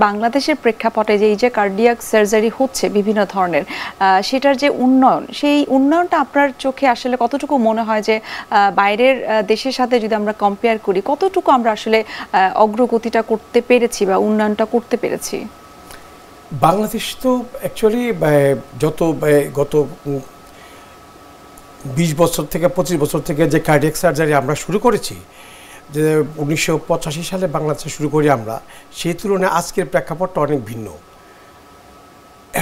বাংলাদেশের প্রেক্ষাপটে যে এই যে কার্ডিয়াক সার্জারি হচ্ছে বিভিন্ন ধরনের সেটার যে উন্নয়ন সেই উন্নয়নটা আপনার চোখে আসলে কতটুকু মনে হয় যে বাইরের দেশের সাথে যদি আমরা কম্পেয়ার করি কতটুকু আমরা আসলে অগ্রগতিটা করতে পেরেছি বা উন্নয়নটা করতে পেরেছি? বাংলাদেশ তো অ্যাকচুয়ালি গত 20 বছর থেকে 25 বছর থেকে যে কার্ডিয়াক সার্জারি আমরা শুরু করেছি, যে 1985 সালে বাংলাদেশে শুরু করি আমরা, সেই তুলনায় আজকের প্রেক্ষাপটটা অনেক ভিন্ন।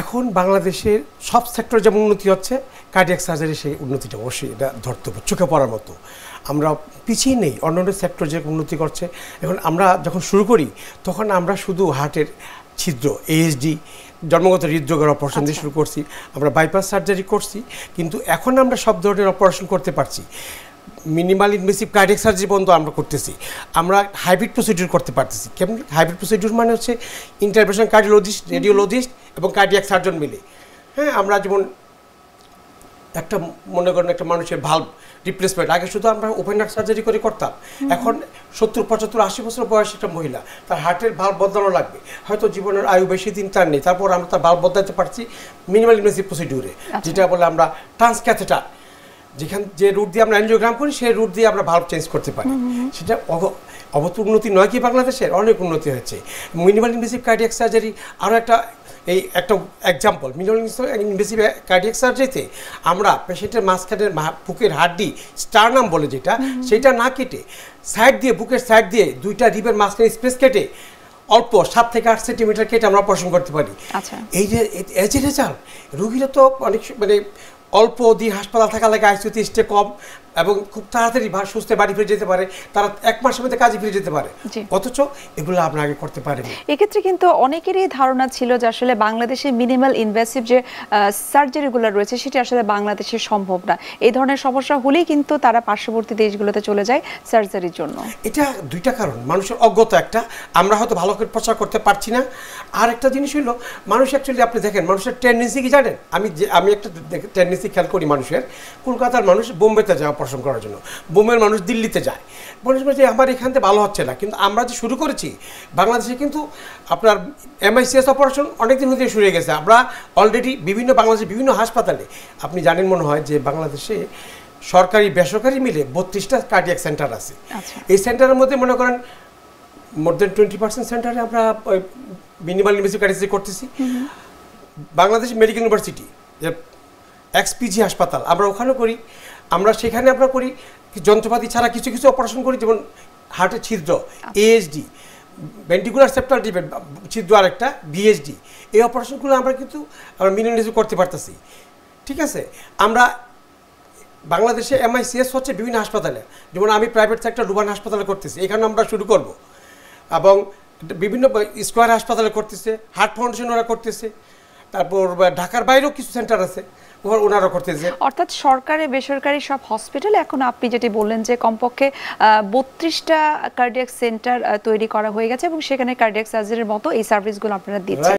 এখন বাংলাদেশের সব সেক্টরে যেমন উন্নতি হচ্ছে, কার্ডিয়াক সার্জারি সেই উন্নতিটা অবশ্যই এটা ধরতে হবে, চোখে পড়ার মতো। আমরা পিছিয়ে নেই, অন্যান্য সেক্টর যে উন্নতি করছে। এখন আমরা যখন শুরু করি তখন আমরা শুধু হার্টের ছিদ্র, এএসডি, জন্মগত হৃদরোগের অপারেশন দিয়ে শুরু করছি, আমরা বাইপাস সার্জারি করছি, কিন্তু এখন আমরা সব ধরনের অপারেশন করতে পারছি। মিনিমাল ইনভেসিভ কার্ডিয়াক সার্জারি পর্যন্ত আমরা করতেছি, আমরা হাইব্রিড প্রসিডিউর করতে পারতেছি। কেমন হাইব্রিড প্রসিডিউর মানে হচ্ছে ইন্টারভেনশন কার্ডিওলজিস্ট, রেডিওলজিস্ট এবং কার্ডিয়াক সার্জন মিলে। হ্যাঁ, আমরা যেমন একটা মনে করেন একটা মানুষের ভাল্ব রিপ্লেসমেন্ট, আগে শুধু আমরা ওপেন হার্ট সার্জারি করে করতাম, এখন 70, 75, 80 বছর বয়সী একটা মহিলা, তার হার্টের ভাল্ব বদলানো লাগবে, হয়তো জীবনের আয়ু বেশি দিন তার নেই, তারপর আমরা তার ভাল্ব বদলাতে পারছি মিনিমাল ইনভেসিভ প্রসিডিউরে, যেটা বলে আমরা ট্রান্সক্যাথেটার, যে রুট দিয়ে আমরা অ্যানজিওগ্রাম করি সেই রুট দিয়ে আমরা ভাল্ব চেঞ্জ করতে পারি। সেটা উন্নতি নয় কি? বাংলাদেশের অনেক উন্নতি হয়েছে। মিনিমাল ইনভেসিভ কার্ডিয়াক সার্জারি আরও একটা এক্সাম্পল। মিনিমাল ইনভেসিভ কার্ডিয়াক সার্জারিতে আমরা পেশেন্টের মাঝখানের বুকের হাড্ডি, স্টারনাম বলে যেটা, সেটা না কেটে সাইড দিয়ে, বুকের সাইড দিয়ে দুইটা রিবের মাঝখানে স্পেস কেটে অল্প 7 থেকে 8 সেন্টিমিটার কেটে আমরা অপারেশন করতে পারি। এই যে এজ এ রেজাল্ট, রোগীরা তো অনেক অল্প দিন হাসপাতাল থাকা লাগে, আইসিইউতে স্টে কম, এবং খুব তাড়াতাড়ি সুস্থে বাড়ি ফিরে যেতে পারে, তারা 1 মাসের মধ্যে কাজে ফিরে যেতে পারে। অথচ এগুলো আমরা আগে করতে পারিনি। এক্ষেত্রে কিন্তু অনেকেরই ধারণা ছিল যে আসলে বাংলাদেশে মিনিমাল ইনভেসিভ যে সার্জারিগুলো রয়েছে সেটা আসলে বাংলাদেশে সম্ভব না। এই ধরনের সমস্যা হলেই কিন্তু তারা পার্শ্ববর্তী দেশগুলোতে চলে যায় সার্জারির জন্য। এটা দুইটা কারণ, মানুষের অজ্ঞতা একটা, আমরা হয়তো ভালো করে প্রচার করতে পারছি না। আর একটা জিনিস হলো, মানুষ অ্যাকচুয়ালি আপনি দেখেন মানুষের টেন্ডেন্সি কি জানেন? আমি একটা টেন্ডেন্সি খেয়াল করি মানুষের। কলকাতার মানুষ বোম্বেতে যায় অপারেশন করার জন্য, বোম্বের মানুষ দিল্লিতে যায়, মানুষ বলছে আমার এখান থেকে ভালো হচ্ছে না। কিন্তু আমরা যে শুরু করেছি বাংলাদেশে, কিন্তু আপনার MICS অপারেশন অনেকদিন হতে শুরু হয়ে গেছে। আমরা অলরেডি বাংলাদেশের বিভিন্ন হাসপাতালে, আপনি জানেন মনে হয় যে বাংলাদেশে সরকারি বেসরকারি মিলে 32টা কার্ডিয়াক সেন্টার আছে। এই সেন্টারের মধ্যে মনে করেন মোর দেন 20% সেন্টারে আমরা মিনিমাল ইনভেসিভ কার্ডিয়াক করতেছি। বাংলাদেশ মেডিকেল ইউনিভার্সিটি, যে XPG হাসপাতাল, আমরা ওখানে করি। আমরা সেখানে আমরা করি যন্ত্রপাতি ছাড়া কিছু কিছু অপারেশন করি, যেমন হার্টের ছিদ্র, ASD, ভেন্টিকুলার সেপ্টাল ডিফেক্ট ছিদ্র, আরেকটা VSD। এই অপারেশনগুলো আমরা কিন্তু আমরা মিনিমাম ইনভেসিভ করতে পারতেছি। ঠিক আছে, আমরা বাংলাদেশে MICS হচ্ছে বিভিন্ন হাসপাতালে, যেমন আমি প্রাইভেট সেক্টর রুবান হাসপাতালে করতেছি, এখানে আমরা শুরু করব, এবং বিভিন্ন স্কোয়ার হাসপাতালে করতেছে, হার্ট ফাউন্ডেশন ওরা করতেছে, তারপর ঢাকার বাইরেও কিছু সেন্টার আছে ওনারা করতেছে। অর্থাৎ সরকারি বেসরকারি সব হসপিটালে এখন আপনি যেটি বললেন যে কমপক্ষে 32টা কার্ডিয়াক সেন্টার তৈরি করা হয়ে গেছে এবং সেখানে কার্ডিয়াক সার্জারির মতো এই সার্ভিসগুলো আপনারা দিচ্ছেন।